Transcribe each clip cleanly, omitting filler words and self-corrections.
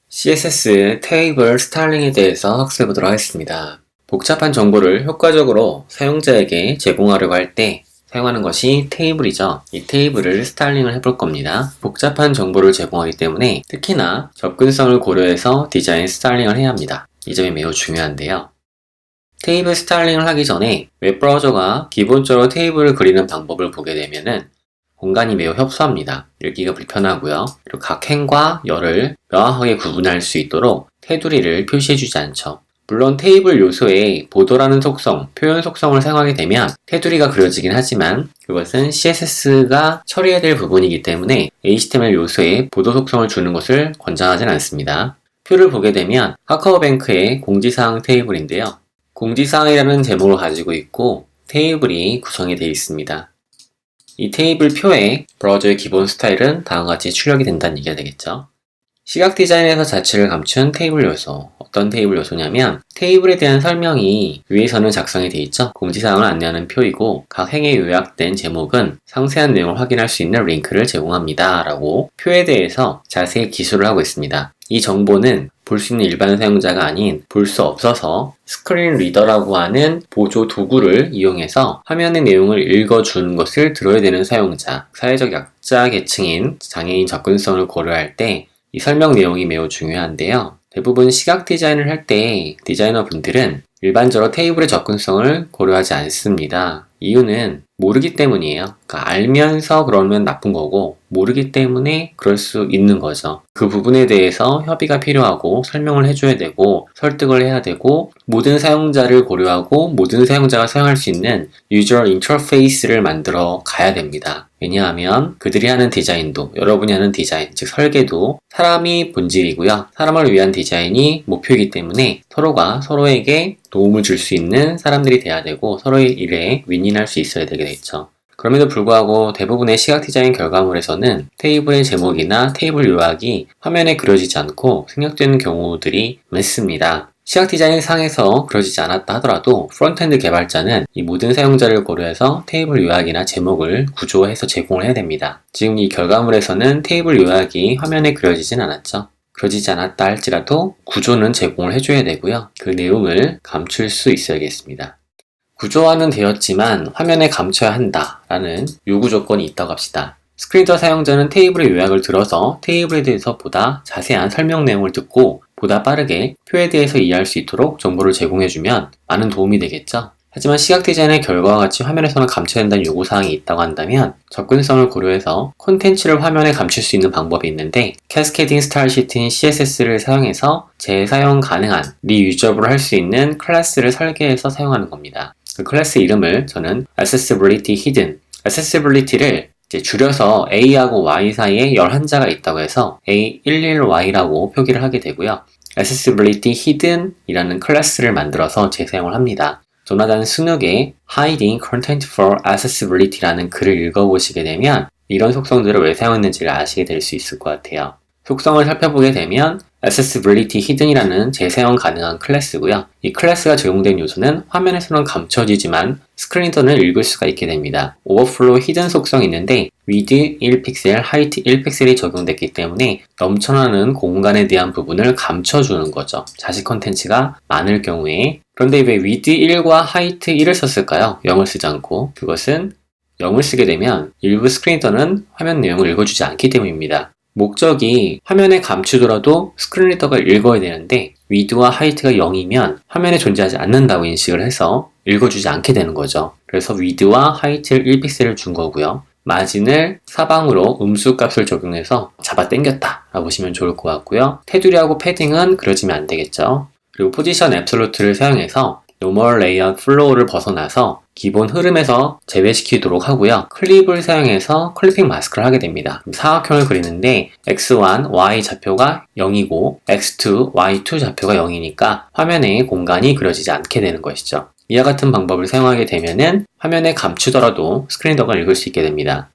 CSS 테이블 스타일링에 대해서 학습해 보도록 하겠습니다. 복잡한 정보를 효과적으로 사용자에게 제공하려고 할 때 사용하는 것이 테이블이죠. 이 테이블을 스타일링을 해볼 겁니다. 복잡한 정보를 제공하기 때문에 특히나 접근성을 고려해서 디자인 스타일링을 해야 합니다. 이 점이 매우 중요한데요. 테이블 스타일링을 하기 전에 웹브라우저가 기본적으로 테이블을 그리는 방법을 보게 되면은 공간이 매우 협소합니다. 읽기가 불편하고요. 그리고 각 행과 열을 명확하게 구분할 수 있도록 테두리를 표시해주지 않죠. 물론 테이블 요소에 보도라는 속성, 표현 속성을 사용하게 되면 테두리가 그려지긴 하지만 그것은 CSS가 처리해야 될 부분이기 때문에 HTML 요소에 보도 속성을 주는 것을 권장하진 않습니다. 표를 보게 되면 카카오뱅크의 공지사항 테이블인데요. 공지사항이라는 제목을 가지고 있고 테이블이 구성이 되어 있습니다. 이 테이블 표에 브라우저의 기본 스타일은 다음과 같이 출력이 된다는 얘기가 되겠죠. 시각 디자인에서 자취를 감춘 테이블 요소. 어떤 테이블 요소냐면 테이블에 대한 설명이 위에서는 작성이 되어 있죠. 공지사항을 안내하는 표이고 각 행에 요약된 제목은 상세한 내용을 확인할 수 있는 링크를 제공합니다. 라고 표에 대해서 자세히 기술을 하고 있습니다. 이 정보는 볼 수 있는 일반 사용자가 아닌 볼 수 없어서 스크린 리더라고 하는 보조 도구를 이용해서 화면의 내용을 읽어주는 것을 들어야 되는 사용자, 사회적 약자 계층인 장애인 접근성을 고려할 때 이 설명 내용이 매우 중요한데요. 대부분 시각 디자인을 할 때 디자이너 분들은 일반적으로 테이블의 접근성을 고려하지 않습니다. 이유는 모르기 때문이에요. 그러니까 알면서 그러면 나쁜 거고 모르기 때문에 그럴 수 있는 거죠. 그 부분에 대해서 협의가 필요하고 설명을 해줘야 되고 설득을 해야 되고 모든 사용자를 고려하고 모든 사용자가 사용할 수 있는 유저 인터페이스를 만들어 가야 됩니다. 왜냐하면 그들이 하는 디자인도 여러분이 하는 디자인, 즉 설계도 사람이 본질이고요. 사람을 위한 디자인이 목표이기 때문에 서로가 서로에게 도움을 줄 수 있는 사람들이 돼야 되고 서로의 일에 윈윈할 수 있어야 되겠죠. 그럼에도 불구하고 대부분의 시각 디자인 결과물에서는 테이블의 제목이나 테이블 요약이 화면에 그려지지 않고 생략되는 경우들이 많습니다. 시각 디자인 상에서 그려지지 않았다 하더라도 프론트엔드 개발자는 이 모든 사용자를 고려해서 테이블 요약이나 제목을 구조해서 제공을 해야 됩니다. 지금 이 결과물에서는 테이블 요약이 화면에 그려지진 않았죠. 그려지지 않았다 할지라도 구조는 제공을 해줘야 되고요. 그 내용을 감출 수 있어야겠습니다. 구조화는 되었지만 화면에 감춰야 한다라는 요구 조건이 있다고 합시다. 스크린더 사용자는 테이블의 요약을 들어서 테이블에 대해서 보다 자세한 설명 내용을 듣고 보다 빠르게 표에 대해서 이해할 수 있도록 정보를 제공해주면 많은 도움이 되겠죠. 하지만 시각 디자인의 결과와 같이 화면에서는 감춰야 한다는 요구사항이 있다고 한다면 접근성을 고려해서 콘텐츠를 화면에 감출 수 있는 방법이 있는데 캐스케이딩 스타일 시트인 CSS를 사용해서 재사용 가능한 리유저블을 할 수 있는 클래스를 설계해서 사용하는 겁니다. 그 클래스 이름을 저는 Accessibility Hidden, Accessibility를 이제 줄여서 A하고 Y 사이에 11자가 있다고 해서 A11Y라고 표기를 하게 되고요. Accessibility Hidden 이라는 클래스를 만들어서 재사용을 합니다. 조나단 스눅의 Hiding Content for Accessibility라는 글을 읽어보시게 되면 이런 속성들을 왜 사용했는지를 아시게 될 수 있을 것 같아요. 속성을 살펴보게 되면 Accessibility Hidden이라는 재사용 가능한 클래스고요. 이 클래스가 적용된 요소는 화면에서는 감춰지지만 스크린에서는 읽을 수가 있게 됩니다. Overflow Hidden 속성이 있는데 Width 1픽셀, Height 1픽셀이 적용됐기 때문에 넘쳐나는 공간에 대한 부분을 감춰주는 거죠. 자식 컨텐츠가 많을 경우에. 그런데 왜 Width 1과 Height 1을 썼을까요? 0을 쓰지 않고. 그것은 0을 쓰게 되면 일부 스크린에서는 화면 내용을 읽어주지 않기 때문입니다. 목적이 화면에 감추더라도 스크린 리더가 읽어야 되는데 위드와 하이트가 0이면 화면에 존재하지 않는다고 인식을 해서 읽어주지 않게 되는 거죠. 그래서 위드와 하이트를 1픽셀을 준 거고요. 마진을 사방으로 음수 값을 적용해서 잡아 당겼다 라고 보시면 좋을 것 같고요. 테두리하고 패딩은 그려지면 안 되겠죠. 그리고 포지션 앱솔루트를 사용해서 노멀 레이아웃 플로우를 벗어나서 기본 흐름에서 제외시키도록 하고요. 클립을 사용해서 클리핑 마스크를 하게 됩니다. 사각형을 그리는데 x1, y 좌표가 0이고 x2, y2 좌표가 0이니까 화면에 공간이 그려지지 않게 되는 것이죠. 이와 같은 방법을 사용하게 되면은 화면에 감추더라도 스크린더가 읽을 수 있게 됩니다.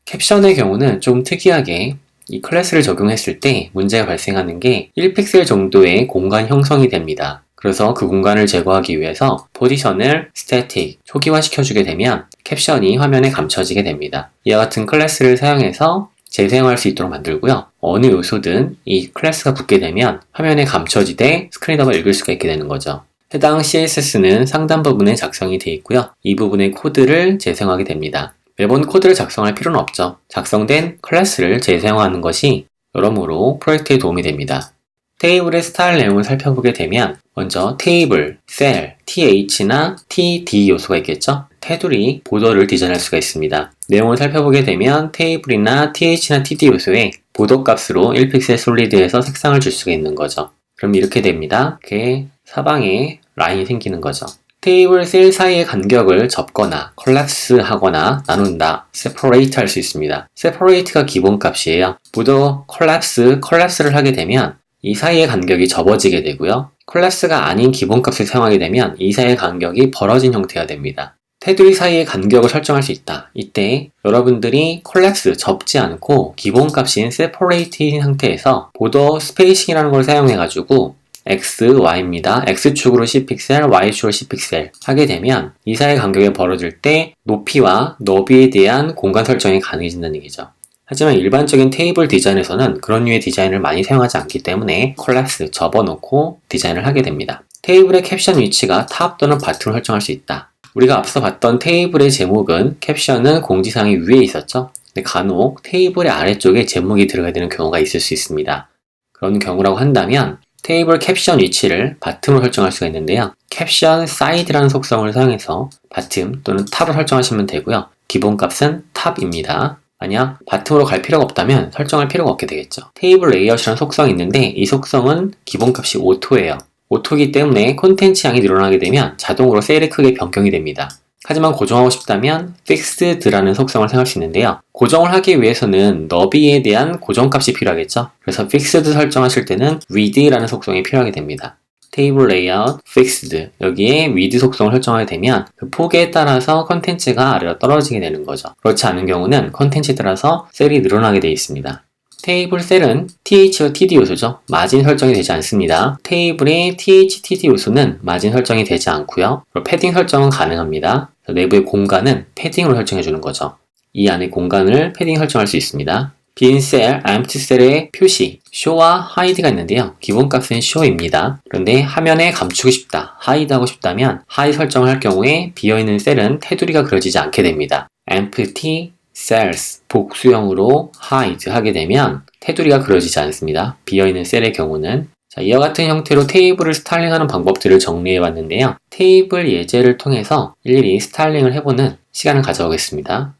캡션의 경우는 좀 특이하게 이 클래스를 적용했을 때 문제가 발생하는 게 1픽셀 정도의 공간 형성이 됩니다. 그래서 그 공간을 제거하기 위해서 포지션을 스태틱, 초기화 시켜주게 되면 캡션이 화면에 감춰지게 됩니다. 이와 같은 클래스를 사용해서 재사용할 수 있도록 만들고요. 어느 요소든 이 클래스가 붙게 되면 화면에 감춰지되 스크린더가 읽을 수가 있게 되는 거죠. 해당 CSS는 상단 부분에 작성이 되어 있고요. 이 부분의 코드를 재사용하게 됩니다. 매번 코드를 작성할 필요는 없죠. 작성된 클래스를 재사용하는 것이 여러모로 프로젝트에 도움이 됩니다. 테이블의 스타일 내용을 살펴보게 되면 먼저 테이블, 셀, th나 td 요소가 있겠죠? 테두리, 보더를 디자인할 수가 있습니다. 내용을 살펴보게 되면 테이블이나 th나 td 요소에 보더 값으로 1픽셀 솔리드에서 색상을 줄 수가 있는 거죠. 그럼 이렇게 됩니다. 이렇게 사방에 라인이 생기는 거죠. 테이블, 셀 사이의 간격을 접거나 콜랩스 하거나 나눈다, separate 할 수 있습니다. separate가 기본 값이에요. 보더 콜랩스를 하게 되면 이 사이의 간격이 접어지게 되고요. 콜랩스가 아닌 기본 값을 사용하게 되면 이 사이의 간격이 벌어진 형태가 됩니다. 테두리 사이의 간격을 설정할 수 있다. 이때 여러분들이 콜랩스 접지 않고 기본 값인 separate인 상태에서 보더 스페이싱이라는 걸 사용해가지고 X, Y입니다. X축으로 10픽셀, Y축으로 10픽셀 하게 되면 이 사이의 간격이 벌어질 때 높이와 너비에 대한 공간 설정이 가능해진다는 얘기죠. 하지만 일반적인 테이블 디자인에서는 그런 류의 디자인을 많이 사용하지 않기 때문에 콜랩스 접어놓고 디자인을 하게 됩니다. 테이블의 캡션 위치가 탑 또는 바텀을 설정할 수 있다. 우리가 앞서 봤던 테이블의 제목은 캡션은 공지사항이 위에 있었죠. 근데 간혹 테이블의 아래쪽에 제목이 들어가야 되는 경우가 있을 수 있습니다. 그런 경우라고 한다면 테이블 캡션 위치를 바텀으로 설정할 수가 있는데요. 캡션 사이드라는 속성을 사용해서 바텀 또는 탑을 설정하시면 되고요. 기본 값은 탑입니다. 만약 바텀으로 갈 필요가 없다면 설정할 필요가 없게 되겠죠. 테이블 레이아웃이라는 속성이 있는데 이 속성은 기본값이 오토예요. 오토이기 때문에 콘텐츠 양이 늘어나게 되면 자동으로 셀의 크기가 변경이 됩니다. 하지만 고정하고 싶다면 fixed라는 속성을 사용할 수 있는데요. 고정을 하기 위해서는 너비에 대한 고정값이 필요하겠죠. 그래서 fixed 설정하실 때는 width라는 속성이 필요하게 됩니다. 테이블 레이아웃, fixed 여기에 width 속성을 설정하게 되면 그 폭에 따라서 컨텐츠가 아래로 떨어지게 되는 거죠. 그렇지 않은 경우는 컨텐츠에 따라서 셀이 늘어나게 되어 있습니다. 테이블 셀은 th와 td 요소죠. 마진 설정이 되지 않습니다. 테이블의 th, td 요소는 마진 설정이 되지 않고요. 패딩 설정은 가능합니다. 내부의 공간은 패딩으로 설정해 주는 거죠. 이 안의 공간을 패딩 설정할 수 있습니다. 빈 셀, empty 셀의 표시, show와 hide가 있는데요. 기본 값은 show입니다. 그런데 화면에 감추고 싶다, hide 하고 싶다면 hide 설정을 할 경우에 비어있는 셀은 테두리가 그려지지 않게 됩니다. empty cells, 복수형으로 hide 하게 되면 테두리가 그려지지 않습니다. 비어있는 셀의 경우는. 자, 이와 같은 형태로 테이블을 스타일링하는 방법들을 정리해 봤는데요. 테이블 예제를 통해서 일일이 스타일링을 해보는 시간을 가져보겠습니다.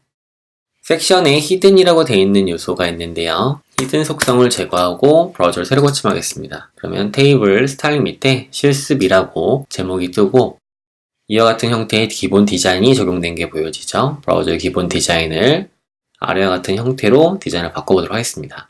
섹션에 히든이라고 되어 있는 요소가 있는데요. 히든 속성을 제거하고 브라우저를 새로 고침하겠습니다. 그러면 테이블 스타일링 밑에 실습이라고 제목이 뜨고 이와 같은 형태의 기본 디자인이 적용된 게 보여지죠. 브라우저의 기본 디자인을 아래와 같은 형태로 디자인을 바꿔보도록 하겠습니다.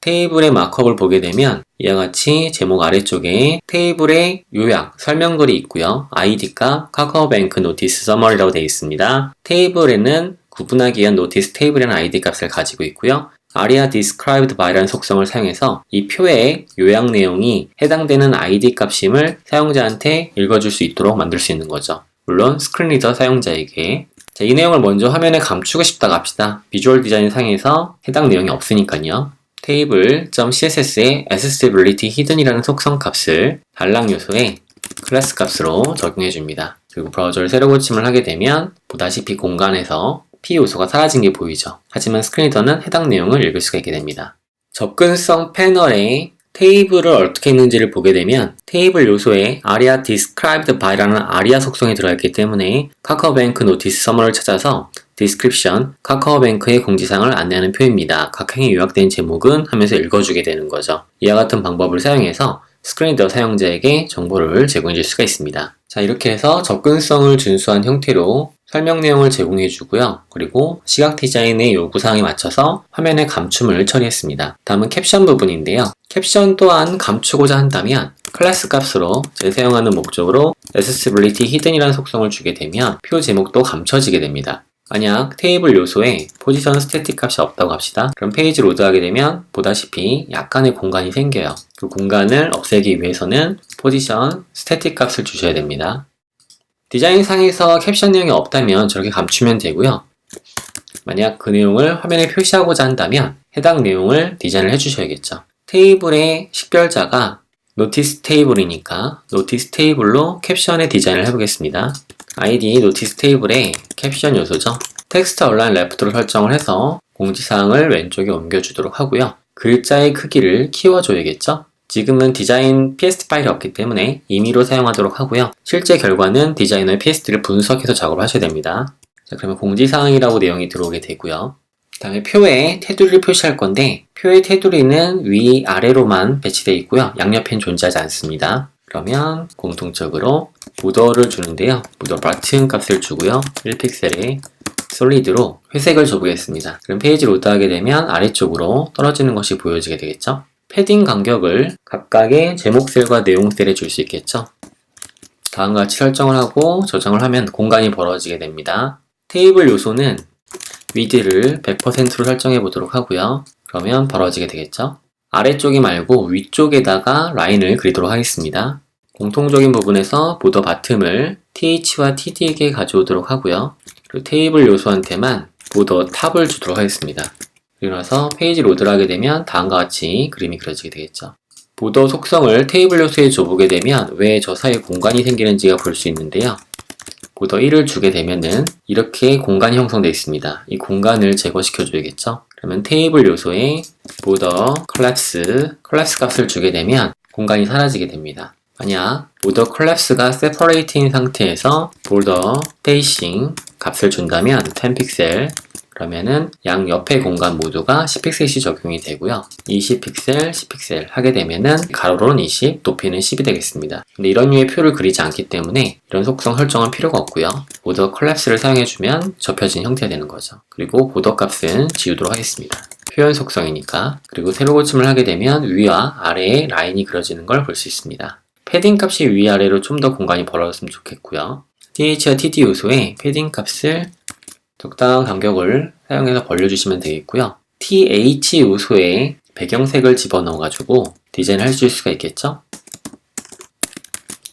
테이블의 마크업을 보게 되면 이와 같이 제목 아래쪽에 테이블의 요약, 설명글이 있고요. id가 카카오뱅크 노티스 서머리라고 되어 있습니다. 테이블에는 구분하기 위한 노티스 테이블이라는 id 값을 가지고 있고요. aria described by라는 속성을 사용해서 이 표의 요약 내용이 해당되는 id 값임을 사용자한테 읽어줄 수 있도록 만들 수 있는 거죠. 물론 스크린 리더 사용자에게. 자, 이 내용을 먼저 화면에 감추고 싶다고 합시다. 비주얼 디자인 상에서 해당 내용이 없으니까요. table.css의 accessibility hidden이라는 속성 값을 달랑 요소의 클래스 값으로 적용해 줍니다. 그리고 브라우저를 새로 고침을 하게 되면 보다시피 공간에서 P 요소가 사라진 게 보이죠. 하지만 스크린리더는 해당 내용을 읽을 수가 있게 됩니다. 접근성 패널에 테이블을 어떻게 읽는지를 보게 되면 테이블 요소에 aria described by라는 aria 속성이 들어있기 때문에 카카오뱅크 노티스 서머를 찾아서 description, 카카오뱅크의 공지사항을 안내하는 표입니다. 각 행에 요약된 제목은 하면서 읽어주게 되는 거죠. 이와 같은 방법을 사용해서 스크린리더 사용자에게 정보를 제공해 줄 수가 있습니다. 자, 이렇게 해서 접근성을 준수한 형태로 설명 내용을 제공해 주고요. 그리고 시각 디자인의 요구사항에 맞춰서 화면의 감춤을 처리했습니다. 다음은 캡션 부분인데요. 캡션 또한 감추고자 한다면 클래스 값으로 재사용하는 목적으로 accessibility hidden이라는 속성을 주게 되면 표 제목도 감춰지게 됩니다. 만약 테이블 요소에 포지션 스태틱 값이 없다고 합시다. 그럼 페이지 로드하게 되면 보다시피 약간의 공간이 생겨요. 그 공간을 없애기 위해서는 포지션 스태틱 값을 주셔야 됩니다. 디자인상에서 캡션 내용이 없다면 저렇게 감추면 되고요. 만약 그 내용을 화면에 표시하고자 한다면 해당 내용을 디자인을 해주셔야겠죠. 테이블의 식별자가 노티스 테이블이니까 노티스 테이블로 캡션의 디자인을 해보겠습니다. id 노티스 테이블의 캡션 요소죠. 텍스트 얼라인 레프트로 설정을 해서 공지사항을 왼쪽에 옮겨주도록 하고요. 글자의 크기를 키워줘야겠죠. 지금은 디자인 PSD 파일이 없기 때문에 임의로 사용하도록 하고요. 실제 결과는 디자이너의 PSD를 분석해서 작업을 하셔야 됩니다. 자, 그러면 공지사항이라고 내용이 들어오게 되고요. 그 다음에 표에 테두리를 표시할 건데 표의 테두리는 위아래로만 배치되어 있고요. 양옆엔 존재하지 않습니다. 그러면 공통적으로 보더를 주는데요. 보더 버튼 값을 주고요. 1픽셀에 솔리드로 회색을 줘보겠습니다. 그럼 페이지 로드하게 되면 아래쪽으로 떨어지는 것이 보여지게 되겠죠. 패딩 간격을 각각의 제목셀과 내용셀에 줄 수 있겠죠. 다음과 같이 설정을 하고 저장을 하면 공간이 벌어지게 됩니다. 테이블 요소는 위드를 100%로 설정해 보도록 하고요. 그러면 벌어지게 되겠죠. 아래쪽이 말고 위쪽에다가 라인을 그리도록 하겠습니다. 공통적인 부분에서 보더 바텀을 th와 td에게 가져오도록 하고요. 그리고 테이블 요소한테만 보더 탑을 주도록 하겠습니다. 그리고 나서 페이지 로드를 하게 되면 다음과 같이 그림이 그려지게 되겠죠. 보더 속성을 테이블 요소에 줘보게 되면 왜 저 사이에 공간이 생기는지가 볼 수 있는데요. 보더 1을 주게 되면은 이렇게 공간이 형성되어 있습니다. 이 공간을 제거시켜 줘야겠죠. 그러면 테이블 요소에 보더 컬랩스 값을 주게 되면 공간이 사라지게 됩니다. 만약 보더 컬랩스가 separate인 상태에서 보더 spacing 값을 준다면 10픽셀 그러면은 양 옆의 공간 모두가 10픽셀이 적용이 되고요. 20픽셀, 10픽셀 하게 되면은 가로로는 20, 높이는 10이 되겠습니다. 근데 이런 류의 표를 그리지 않기 때문에 이런 속성 설정은 필요가 없고요. 보더 컬랩스를 사용해주면 접혀진 형태가 되는 거죠. 그리고 보더 값은 지우도록 하겠습니다. 표현 속성이니까. 그리고 세로 고침을 하게 되면 위와 아래에 라인이 그려지는 걸 볼 수 있습니다. 패딩 값이 위아래로 좀 더 공간이 벌어졌으면 좋겠고요. th와 td 요소에 패딩 값을 적당한 간격을 사용해서 벌려주시면 되겠고요. th 요소에 배경색을 집어넣어가지고 디자인을 해줄 수가 있겠죠?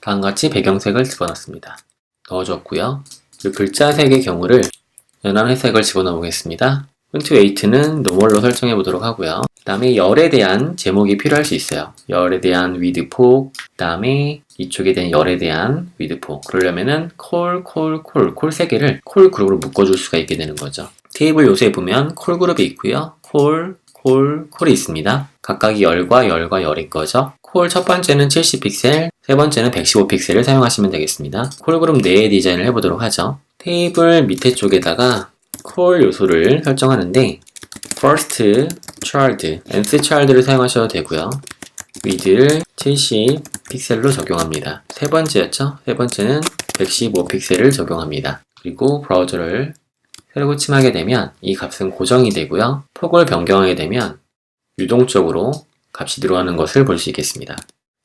다음같이 배경색을 집어넣습니다. 넣어줬고요. 그리고 글자색의 경우를 연한 회색을 집어넣어 보겠습니다. 폰트 웨이트는 노멀로 설정해 보도록 하고요. 그 다음에 열에 대한 제목이 필요할 수 있어요. 열에 대한 위드폭, 그 다음에 이쪽에 대한 열에 대한 위드폭. 그러려면은 콜 3개를 콜 그룹으로 묶어줄 수가 있게 되는 거죠. 테이블 요소에 보면 콜 그룹이 있고요. 콜이 있습니다. 각각이 열과 열인 거죠. 콜 첫 번째는 70픽셀, 세 번째는 115픽셀을 사용하시면 되겠습니다. 콜 그룹 내에 디자인을 해보도록 하죠. 테이블 밑에 쪽에다가 콜 요소를 설정하는데 first child, nth child를 사용하셔도 되고요. width를 70픽셀로 적용합니다. 세 번째였죠? 세 번째는 115픽셀을 적용합니다. 그리고 브라우저를 새로 고침하게 되면 이 값은 고정이 되고요. 폭을 변경하게 되면 유동적으로 값이 들어가는 것을 볼 수 있겠습니다.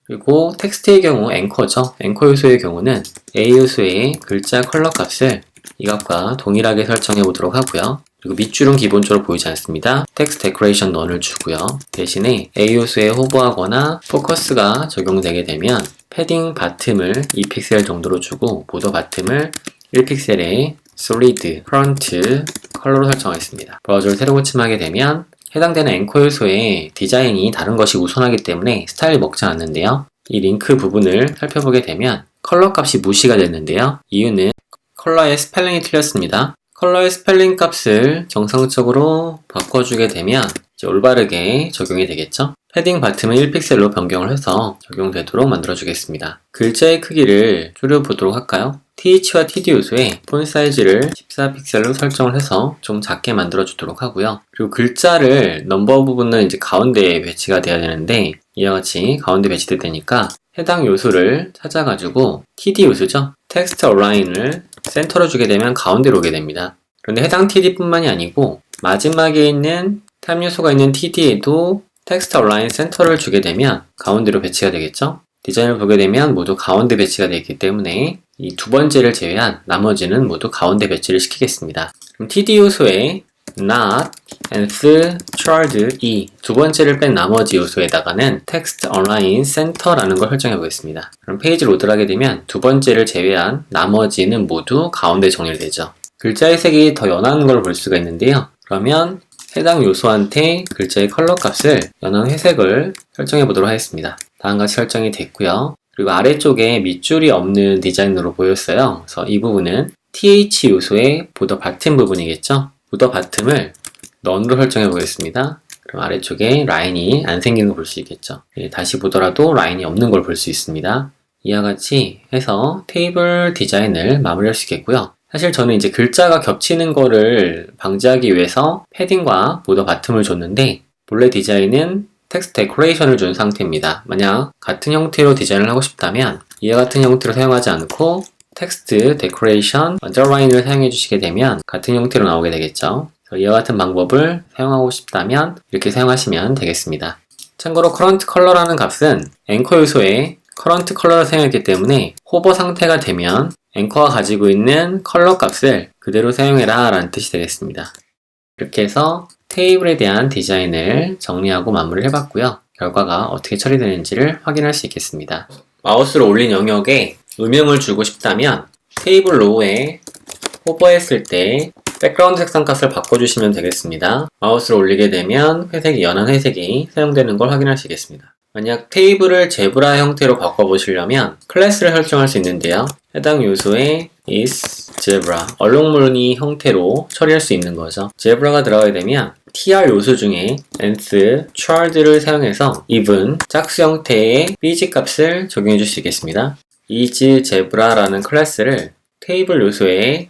그리고 텍스트의 경우 앵커죠. 앵커 요소의 경우는 A 요소의 글자 컬러 값을 이 값과 동일하게 설정해 보도록 하고요. 그리고 밑줄은 기본적으로 보이지 않습니다. 텍스트 데코레이션 넌을 주고요. 대신에 A 요소에 호버하거나 포커스가 적용되게 되면 패딩 바텀을 2픽셀 정도로 주고 보더 바텀을 1픽셀에 솔리드, 프론트, 컬러로 설정하겠습니다. 브라우저를 새로 고침하게 되면 해당되는 앵커 요소의 디자인이 다른 것이 우선하기 때문에 스타일이 먹지 않는데요. 이 링크 부분을 살펴보게 되면 컬러 값이 무시가 됐는데요. 이유는 컬러의 스펠링이 틀렸습니다. 컬러의 스펠링 값을 정상적으로 바꿔주게 되면 이제 올바르게 적용이 되겠죠. 패딩 바텀을 1픽셀로 변경을 해서 적용되도록 만들어주겠습니다. 글자의 크기를 줄여보도록 할까요? th와 td 요소에 폰 사이즈를 14픽셀로 설정을 해서 좀 작게 만들어주도록 하고요. 그리고 글자를 넘버 부분은 이제 가운데에 배치가 돼야 되는데 이와 같이 가운데 배치될 테니까 해당 요소를 찾아가지고 td 요소죠. 텍스트 얼라인을 센터로 주게 되면 가운데로 오게 됩니다. 그런데 해당 td뿐만이 아니고 마지막에 있는 탑 요소가 있는 td에도 텍스트 얼라인 센터를 주게 되면 가운데로 배치가 되겠죠? 디자인을 보게 되면 모두 가운데 배치가 되어 있기 때문에 이 두 번째를 제외한 나머지는 모두 가운데 배치를 시키겠습니다. 그럼 td 요소에 not, nth, child, 이 두 번째를 뺀 나머지 요소에다가는 text align center라는 걸 설정해 보겠습니다. 그럼 페이지 로드를 하게 되면 두 번째를 제외한 나머지는 모두 가운데 정렬되죠. 글자의 색이 더 연한 걸 볼 수가 있는데요. 그러면 해당 요소한테 글자의 컬러 값을 연한 회색을 설정해 보도록 하겠습니다. 다음과 같이 설정이 됐고요. 그리고 아래쪽에 밑줄이 없는 디자인으로 보였어요. 그래서 이 부분은 th 요소의 보더 바텀 부분이겠죠. 보더 바텀을 none으로 설정해 보겠습니다. 그럼 아래쪽에 라인이 안 생기는 걸 볼 수 있겠죠. 다시 보더라도 라인이 없는 걸 볼 수 있습니다. 이와 같이 해서 테이블 디자인을 마무리할 수 있겠고요. 사실 저는 이제 글자가 겹치는 거를 방지하기 위해서 패딩과 보더 바텀을 줬는데 본래 디자인은 텍스트 데코레이션을 준 상태입니다. 만약 같은 형태로 디자인을 하고 싶다면 이와 같은 형태로 사용하지 않고 텍스트 데코레이션 언더라인을 사용해 주시게 되면 같은 형태로 나오게 되겠죠. 이와 같은 방법을 사용하고 싶다면 이렇게 사용하시면 되겠습니다. 참고로 current color라는 값은 앵커 요소에 current color를 사용했기 때문에 호버 상태가 되면 앵커가 가지고 있는 컬러 값을 그대로 사용해라 라는 뜻이 되겠습니다. 이렇게 해서 테이블에 대한 디자인을 정리하고 마무리를 해봤고요. 결과가 어떻게 처리되는지를 확인할 수 있겠습니다. 마우스를 올린 영역에 음영을 주고 싶다면 테이블 로우에 호버했을 때 백그라운드 색상 값을 바꿔주시면 되겠습니다. 마우스를 올리게 되면 회색이 연한 회색이 사용되는 걸 확인할 수 있겠습니다. 만약 테이블을 제브라 형태로 바꿔보시려면 클래스를 설정할 수 있는데요. 해당 요소에 is zebra 얼룩무늬 형태로 처리할 수 있는 거죠. zebra가 들어가게 되면 tr 요소 중에 nth chard를 사용해서 even 짝수 형태의 bg 값을 적용해 줄 수 있겠습니다. is zebra라는 클래스를 테이블 요소에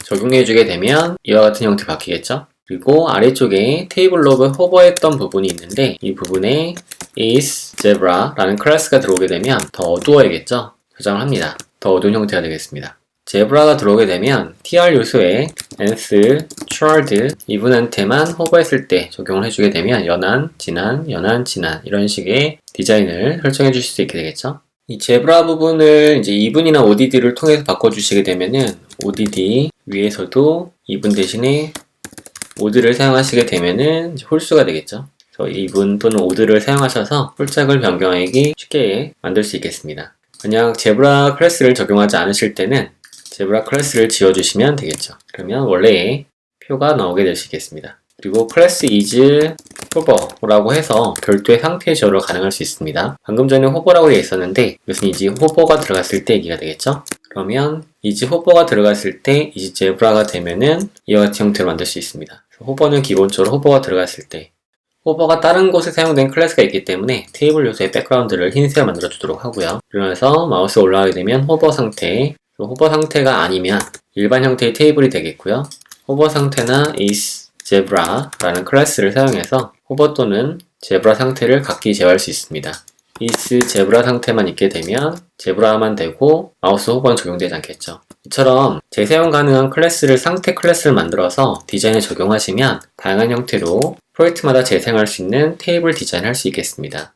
적용해 주게 되면 이와 같은 형태로 바뀌겠죠. 그리고 아래쪽에 테이블 로그 호버했던 부분이 있는데 이 부분에 is zebra 라는 클래스가 들어오게 되면 더 어두워야겠죠. 저장을 합니다. 더 어두운 형태가 되겠습니다. zebra가 들어오게 되면 tr 요소에 nth chard 이분한테만 호버했을 때 적용을 해주게 되면 연한, 진한, 연한, 진한 이런 식의 디자인을 설정해 주실 수 있게 되겠죠. 이 제브라 부분을 이제 이분이나 ODD를 통해서 바꿔주시게 되면은 ODD 위에서도 이분 대신에 오드를 사용하시게 되면은 홀수가 되겠죠. 그래서 이분 또는 오드를 사용하셔서 홀짝을 변경하기 쉽게 만들 수 있겠습니다. 만약 제브라 클래스를 적용하지 않으실 때는 제브라 클래스를 지워주시면 되겠죠. 그러면 원래의 표가 나오게 되시겠습니다. 그리고 클래스 is 호버라고 해서 별도의 상태 제어로 가능할 수 있습니다. 방금 전에 호버라고 되어 있었는데 이것은 이제 호버가 들어갔을 때 얘기가 되겠죠. 그러면 is 호버가 들어갔을 때 is zebra가 되면은 이와 같은 형태로 만들 수 있습니다. 호버는 기본적으로 호버가 들어갔을 때 호버가 다른 곳에 사용된 클래스가 있기 때문에 테이블 요소의 백그라운드를 흰색으로 만들어 주도록 하고요. 그러면서 마우스 올라가게 되면 호버 상태, 호버 상태가 아니면 일반 형태의 테이블이 되겠고요. 호버 상태나 is zebra라는 클래스를 사용해서 호버 또는 제브라 상태를 각기 제어할 수 있습니다. is 제브라 상태만 있게 되면 제브라만 되고 마우스 호버는 적용되지 않겠죠. 이처럼 재사용 가능한 클래스를 상태 클래스를 만들어서 디자인에 적용하시면 다양한 형태로 프로젝트마다 재사용할 수 있는 테이블 디자인을 할 수 있겠습니다.